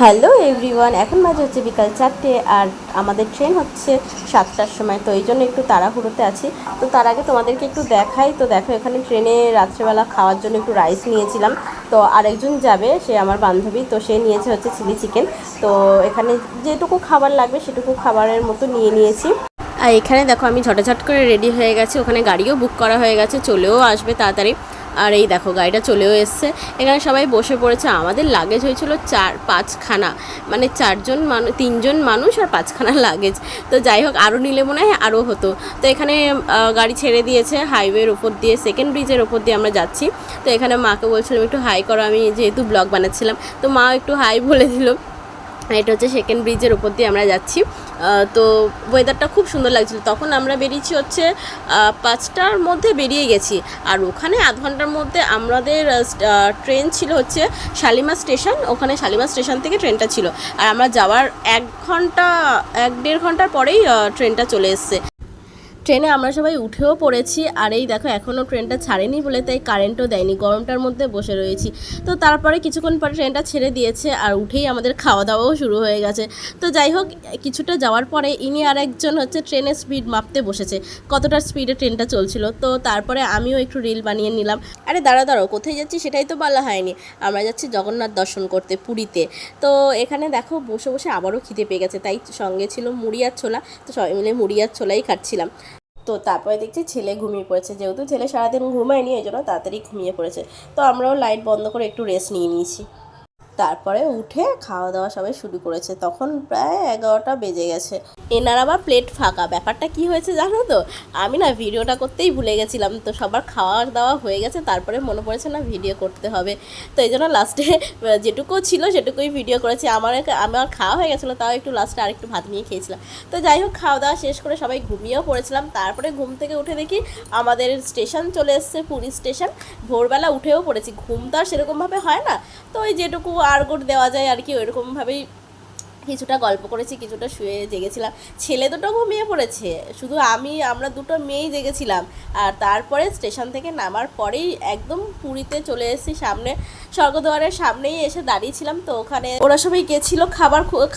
Hello everyone, এখন বাজে হচ্ছে বিকাল 4টে আর আমাদের ট্রেন হচ্ছে 7টার সময়। তো এই জন্য একটু তাড়াহুড়োতে আছি। তো তার আগে তোমাদেরকে একটু দেখাই। তো দেখো, এখানে ট্রেনে রাত্রেবেলা খাওয়ার জন্য একটু রাইস নিয়েছিলাম। তো আরেকজন যাবে, সে আমার বান্ধবী, তো সে নিয়েছে হচ্ছে চিলি চিকেন। তো এখানে যেটুকু খাবার লাগবে সেটুকু খাবারের মতো নিয়ে নিয়েছি। আর এখানে দেখো আমি ঝটাঝট করে রেডি হয়ে গেছি, ওখানে গাড়িও বুক করা হয়ে গেছে, চলেও আসবে তাড়াতাড়ি। আর এই দেখো গাড়িটা চলেও এসছে, এখানে সবাই বসে পড়েছে। আমাদের লাগেজ হয়েছিল 4-5খানা, মানে 3জন মানুষ আর 5খানা লাগেজ। তো যাই হোক, আরও নিলে মনে হয় আরও হতো। তো এখানে গাড়ি ছেড়ে দিয়েছে হাইওয়ের ওপর দিয়ে, সেকেন্ড ব্রিজের ওপর দিয়ে আমরা যাচ্ছি। তো এখানে মাকে বলছিলাম একটু হাই করো, আমি যেহেতু ব্লগ বানাচ্ছিলাম, তো মা একটু হাই বলে দিল। এটা হচ্ছে সেকেন্ড ব্রিজের ওপর দিয়ে আমরা যাচ্ছি। তো ওয়েদারটা খুব সুন্দর লাগছিল। তখন আমরা বেরিয়েছি হচ্ছে 5টার মধ্যে বেরিয়ে গেছি। আর ওখানে আধ ঘন্টার মধ্যে আমাদের ট্রেন ছিল হচ্ছে শালিমার স্টেশন। ওখানে শালিমার স্টেশন থেকে ট্রেনটা ছিল। আর আমরা যাওয়ার 1-1.5 ঘন্টার পরেই ট্রেনটা চলে এসছে। ট্রেনে আমরা সবাই উঠেও পড়েছি। আর এই দেখো, এখনও ট্রেনটা ছাড়েনি বলে তাই কারেন্টও দেয়নি, গরমটার মধ্যে বসে রয়েছি। তো তারপরে কিছুক্ষণ পরে ট্রেনটা ছেড়ে দিয়েছে আর উঠেই আমাদের খাওয়া দাওয়াও শুরু হয়ে গেছে। তো যাই হোক, কিছুটা যাওয়ার পরে ইনি আর একজন হচ্ছে ট্রেনের স্পিড মাপতে বসেছে, কতটা স্পিডে ট্রেনটা চলছিল। তো তারপরে আমিও একটু রিল বানিয়ে নিলাম। আরে দাঁড়াও, কোথায় যাচ্ছি সেটাই তো বলা হয়নি। আমরা যাচ্ছি জগন্নাথ দর্শন করতে পুরীতে। তো এখানে দেখো বসে বসে আবারও খিদে পেয়ে গেছে, তাই সঙ্গে ছিল মুড়ি আর ছোলা। তো সবাই মিলে মুড়ি আর ছোলাই খাচ্ছিলাম। তো তারপরে দেখছি ছেলে ঘুমিয়ে পড়েছে, যেহেতু ছেলে সারাদিন ঘুমায়নি এই জন্য তাড়াতাড়ি ঘুমিয়ে পড়েছে। তো আমরাও লাইট বন্ধ করে একটু রেস্ট নিয়ে নিয়েছি। তারপরে উঠে খাওয়া দাওয়া সবাই শুরু করেছে, তখন প্রায় 11টা বেজে গেছে। এনার আবার প্লেট ফাঁকা। ব্যাপারটা কি হয়েছে জানো তো, আমি না ভিডিওটা করতেই ভুলে গেছিলাম। তো সবার খাওয়া দাওয়া হয়ে গেছে, তারপরে মনে পড়েছে না ভিডিও করতে হবে। তো এই জন্য লাস্টে যেটুকু ছিল সেটুকুই ভিডিও করেছি। আমার খাওয়া হয়ে গেছিলো, তাও একটু লাস্টে আরেকটু ভাত নিয়ে খেয়েছিলাম। তো যাই হোক, খাওয়া দাওয়া শেষ করে সবাই ঘুমিয়েও পড়েছিলাম। তারপরে ঘুম থেকে উঠে দেখি আমাদের স্টেশন চলে এসছে, পুরী স্টেশন। ভোরবেলা উঠেও পড়েছি, ঘুম তো আর সেরকমভাবে হয় না। তো ওই যেটুকু আড়গোট দেওয়া যায় আর কি, ওইরকমভাবেই কিছুটা গল্প করেছি, কিছুটা শুয়ে জেগেছিলাম। ছেলে দুটো ঘুমিয়ে পড়েছে, শুধু আমরা দুটো মেয়েই জেগেছিলাম। আর তারপরে স্টেশন থেকে নামার পরেই একদম পুরীতে চলে এসেছি, সামনে স্বর্গদ্বারের সামনেই এসে দাঁড়িয়েছিলাম। তো ওখানে ওরা সবাই গেছিলো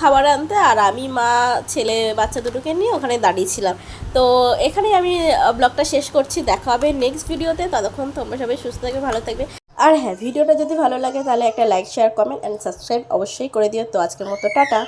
খাবার আনতে, আর আমি, মা, ছেলে বাচ্চা দুটোকে নিয়ে ওখানে দাঁড়িয়েছিলাম। তো এখানেই আমি ব্লগটা শেষ করছি। দেখা হবে নেক্সট ভিডিওতে। ততক্ষণ তোমরা সবাই সুস্থ থাকবে, ভালো থাকবে। আর হ্যাঁ, ভিডিওটা যদি ভালো লাগে তাহলে একটা like, share, comment and subscribe অবশ্যই করে দিও। তো আজকের মতো টাটা।